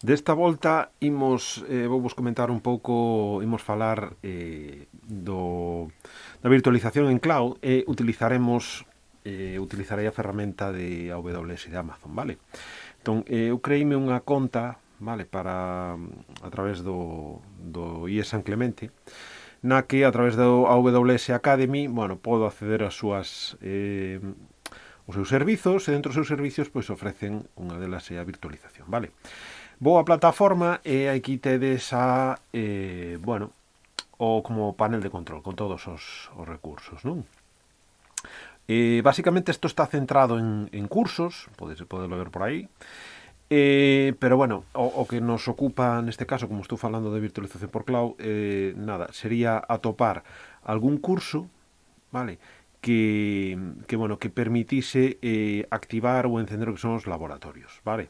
Desta volta vou vos comentar un pouco, imos falar da virtualización en cloud e utilizarei a ferramenta de AWS de Amazon, vale? Entón, eu creíme unha conta, vale, a través do IE San Clemente, na que a través do AWS Academy, bueno, podo acceder ás súas os seus servizos, e dentro dos seus servicios pois ofrecen unha delas é a virtualización, vale? Vou á plataforma e aquí tedes o como panel de control con todos os recursos, non? Básicamente isto está centrado en cursos, podelo ver por aí, pero bueno, o que nos ocupa neste caso, como estou falando de virtualización por cloud, nada, sería atopar algún curso, vale, que permitise activar ou encender o que son os laboratorios, vale?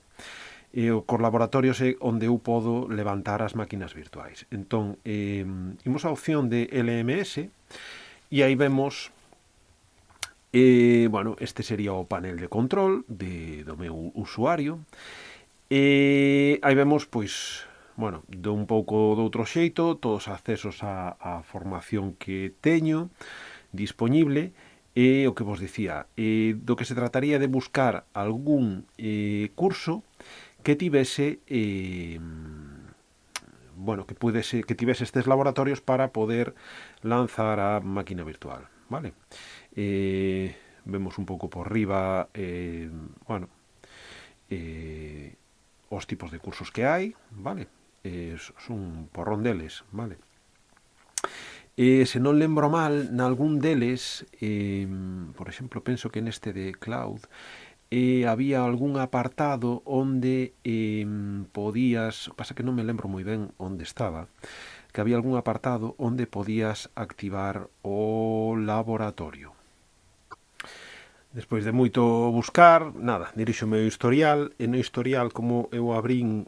Cos laboratorios é onde eu podo levantar as máquinas virtuais. Entón, imos á opción de LMS e aí vemos este sería o panel de control do meu usuario. Aí vemos, pois, de un pouco de outro xeito, todos os accesos á formación que teño disponible, e o que vos dicía, do que se trataría de buscar algún curso que tivese que tivese estes laboratorios para poder lanzar a máquina virtual, vale? Vemos un pouco por riba os tipos de cursos que hai, vale? Son un porrón deles, vale? Se non lembro mal, nalgún deles, por exemplo, penso que neste de cloud, había algún apartado onde podías, pasa que non me lembro moi ben onde estaba, que había algún apartado onde podías activar o laboratorio. Despois de moito buscar, nada, dirixo o meu historial, e no historial, como eu abrín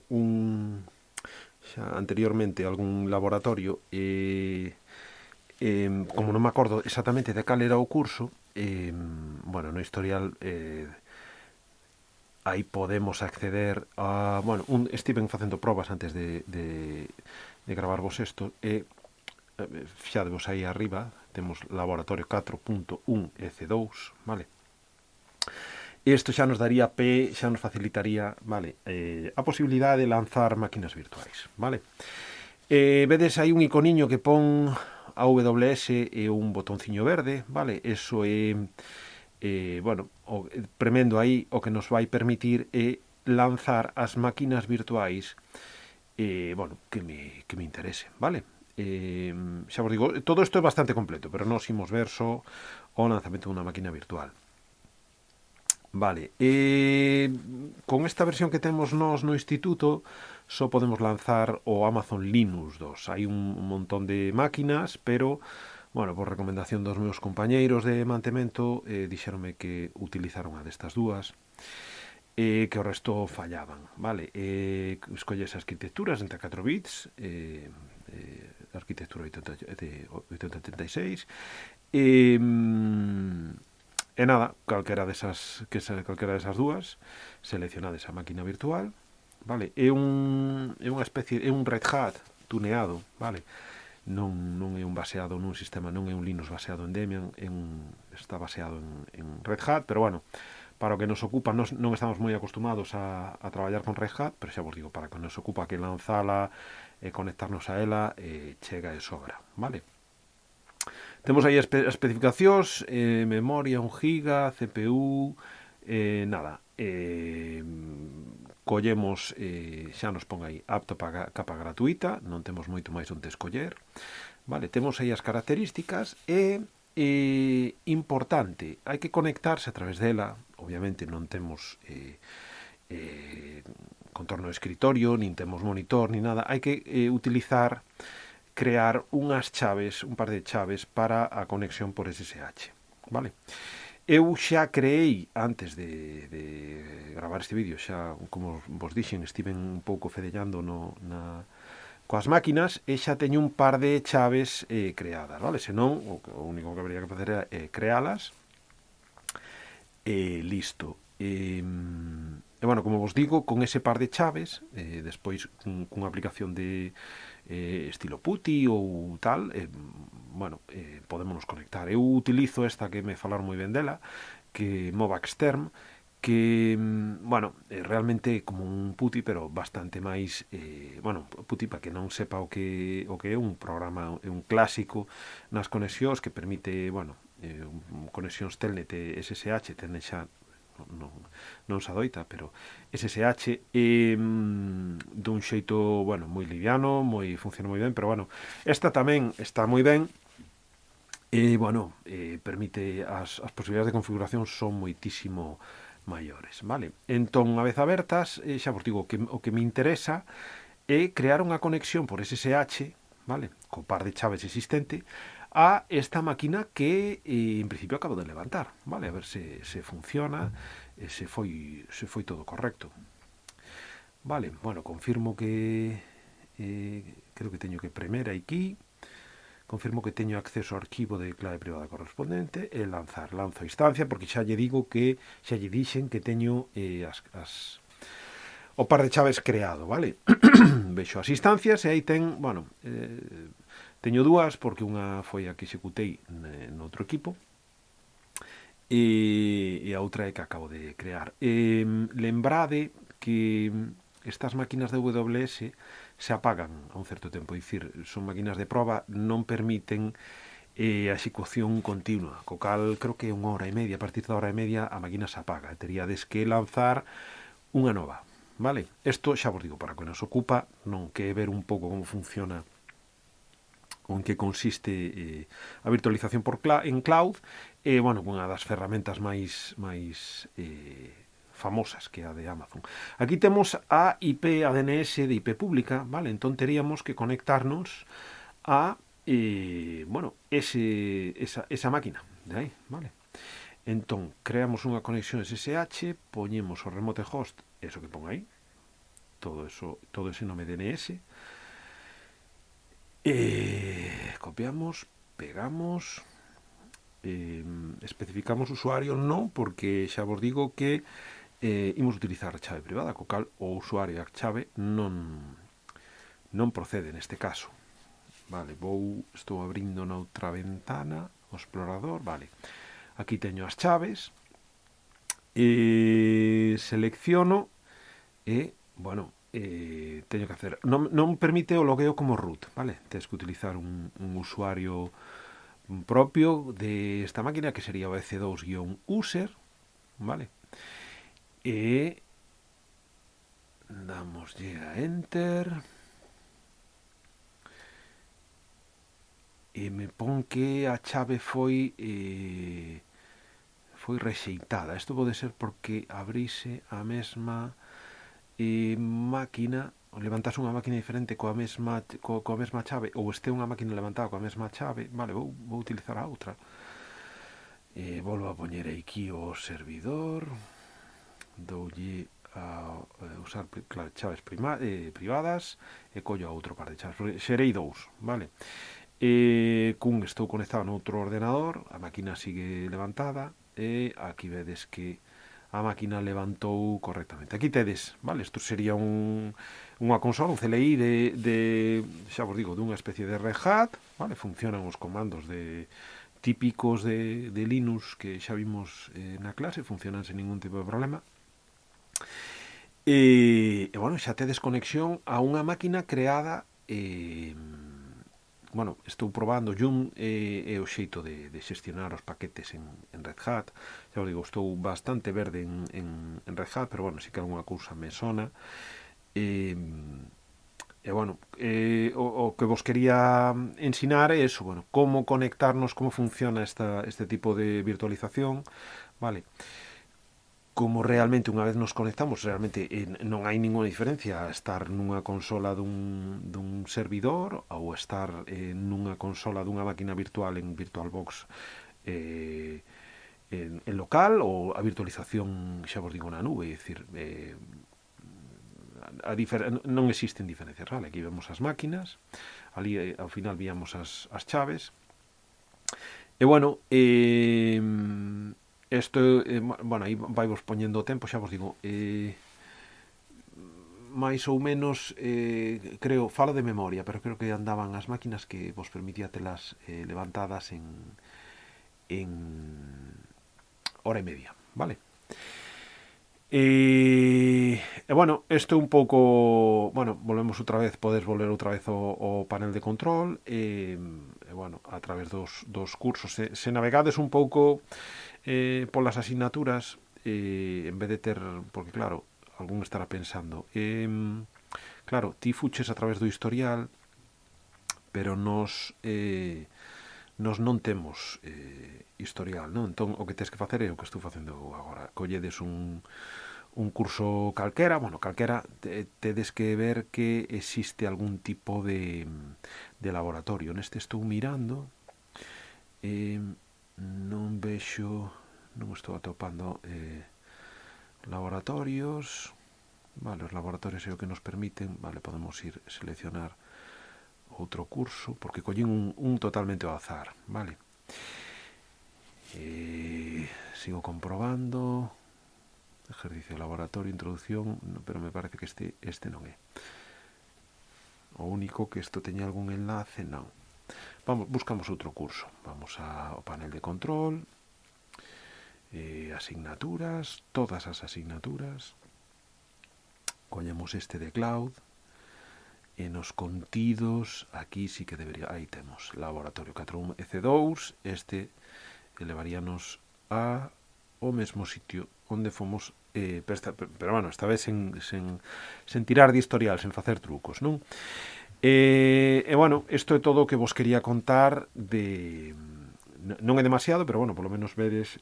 xa anteriormente algún laboratorio, como non me acordo exactamente de cal era o curso, no historial aí podemos acceder a... estiven facendo probas antes de gravarvos isto, e fixadevos aí arriba, temos laboratorio 4.1 EC2, vale? Isto xa nos daría xa nos facilitaría, vale, a posibilidade de lanzar máquinas virtuais, vale? Vedes aí un iconiño que pon AWS e un botonciño verde, vale? Eso é, premendo aí o que nos vai permitir é lanzar as máquinas virtuais que me interesen, vale? Xa vos digo, todo isto é bastante completo, pero nós imos ver só o lanzamento dunha máquina virtual. Vale, con esta versión que temos nós no instituto só podemos lanzar o Amazon Linux 2. Hai un montón de máquinas, pero, por recomendación dos meus compañeiros de mantemento, dixeronme que utilizaron a destas dúas, que o resto fallaban, vale? Escolles arquitecturas entre 4 bits, arquitectura 8086, e nada, calquera desas dúas, seleccionades a máquina virtual, vale? É unha especie, é un Red Hat tuneado, vale? Non é un baseado nun sistema, non é un Linux baseado en Debian, está baseado en Red Hat, pero para o que nos ocupa, non estamos moi acostumados a traballar con Red Hat, pero xa vos digo, para que nos ocupa que lanzala e conectarnos a ela, chega e sobra, vale? Temos aí as especificacións, memoria 1 GB, CPU, collemos, xa nos pon aí apto para capa gratuita, non temos moito máis onde escoller, vale? Temos aí as características e importante, hai que conectarse a través dela, obviamente non temos contorno de escritorio, nin temos monitor, nin nada, hai que crear unhas chaves, un par de chaves para a conexión por SSH, vale? Eu xa creei, antes de gravar este vídeo, xa, como vos dixen, estiven un pouco fedellando coas máquinas, e xa teño un par de chaves creadas, vale? Senón, o único que habría que facer é crealas, e listo. E, bueno, como vos digo, con ese par de chaves, despois cunha aplicación de estilo PuTTY ou tal, bueno, podémonos conectar. Eu utilizo esta que me falaron moi ben dela, que Movax Term, que, bueno, realmente como un PuTTY, pero bastante máis, bueno, PuTTY, para que non sepa o que é un programa, é un clásico nas conexións que permite, bueno, conexións Telnet e SSH, tenen xa non, non se adoita, pero SSH dun xeito, bueno, moi liviano, funciona moi ben, pero bueno, esta tamén está moi ben. E, bueno, permite as posibilidades de configuración son moitísimo maiores, vale? Entón, unha vez abertas, xa vos digo, o que me interesa é crear unha conexión por SSH, vale? Co par de chaves existente, a esta máquina que en principio acabo de levantar, vale? A ver se funciona, se foi todo correcto. Vale, bueno, confirmo que creo que teño que premer aquí. Confirmo que teño acceso ao arquivo de clave privada correspondente e lanzo a instancia, porque xa lle digo que xa lle dixen que teño o par de chaves creado, vale? Vexo as instancias e aí ten, bueno, teño dúas, porque unha foi a que executei noutro equipo e a outra é que acabo de crear. Lembrade que estas máquinas de AWS se apagan a un certo tempo, é dicir, son máquinas de proba, non permiten a execución continua, co cal creo que unha hora e media, a partir da hora e media a máquina se apaga, teríades que lanzar unha nova, vale? Isto xa vos digo, para que nos ocupa, non que ver un pouco como funciona ou en que consiste a virtualización en cloud, bueno, unha das ferramentas máis famosas que a de Amazon. Aquí temos a IP, a DNS de IP pública, vale? Entón teríamos que conectarnos a, bueno, esa máquina de aí, vale? Entón, creamos unha conexión SSH, poñemos o remote host, eso que pon aí, todo ese nome DNS, copiamos, pegamos, especificamos usuario non, porque xa vos digo que imos utilizar a chave privada, co cal o usuario e a chave non procede neste caso. Vale, estou abrindo noutra ventana o explorador, vale. Aquí teño as chaves, selecciono e, bueno, teño que hacer, non permite o logueo como root, vale? Tens que utilizar un usuario propio de esta máquina, que sería o EC2-user, vale? E damoslle a enter e me pon que a chave foi rexeitada. Isto pode ser porque abrise a mesma máquina, ou levantase unha máquina diferente coa mesma chave, ou este unha máquina levantada coa mesma chave. Vale, vou utilizar a outra. Volvo a poñer aquí o servidor, doulle a usar chaves privadas e collo a outro par de chaves. Xerei dous, vale? Cun estou conectado noutro ordenador, a máquina sigue levantada e aquí vedes que a máquina levantou correctamente. Aquí tedes, vale? Isto sería unha consola, un CLI xa vos digo, dunha especie de Red Hat, vale? Funcionan os comandos típicos de Linux que xa vimos na clase, funcionan sen ningún tipo de problema. E bueno, xa tedes conexión a unha máquina creada, bueno, estou probando Joom e o xeito de xestionar os paquetes en Red Hat. Xa vos digo, estou bastante verde en Red Hat, pero bueno, si que algunha cousa me sona. E bueno, o que vos quería ensinar é eso, bueno, como conectarnos, como funciona este tipo de virtualización, vale? Como realmente unha vez nos conectamos, realmente non hai ninguna diferencia a estar nunha consola dun servidor ou estar nunha consola dunha máquina virtual en VirtualBox en local, ou a virtualización, xa vos digo, na nube, é dicir, non existen diferencias, vale? Aquí vemos as máquinas, ali ao final víamos as chaves, e bueno, isto, bueno, aí vai vos poñendo o tempo, xa vos digo, máis ou menos, creo, falo de memoria, pero creo que andaban as máquinas que vos permitía telas levantadas en hora e media, vale? Bueno, isto é un pouco, bueno, volvemos outra vez, podes volver outra vez ao panel de control, bueno, a través dos cursos, se navegades un pouco polas asignaturas, en vez de ter, porque claro, algún estará pensando, claro, ti fuches a través do historial, pero nos non temos historial, non? Entón, o que tens que facer é o que estou facendo agora. Colledes un curso calquera, bueno, calquera, tedes que ver que existe algún tipo de laboratorio. Neste estou mirando, non vexo, non estou atopando laboratorios, vale, os laboratorios é o que nos permiten, vale, podemos ir seleccionar outro curso, porque collín un totalmente ao azar, vale? Sigo comprobando, ejercicio de laboratorio, introducción, pero me parece que este non é. O único que isto teña algún enlace, non. Vamos, buscamos outro curso. Vamos ao panel de control, asignaturas, todas as asignaturas. Collemos este de cloud, e nos contidos, aquí sí que debería, aí temos, laboratorio 41 EC2, este elevaríanos ao mesmo sitio onde fomos, pero bueno, esta vez sen tirar de historial, sen facer trucos, non? Bueno, isto é todo o que vos quería contar non é demasiado, pero bueno, polo menos vedes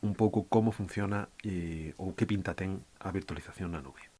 un pouco como funciona ou que pinta ten a virtualización na nube.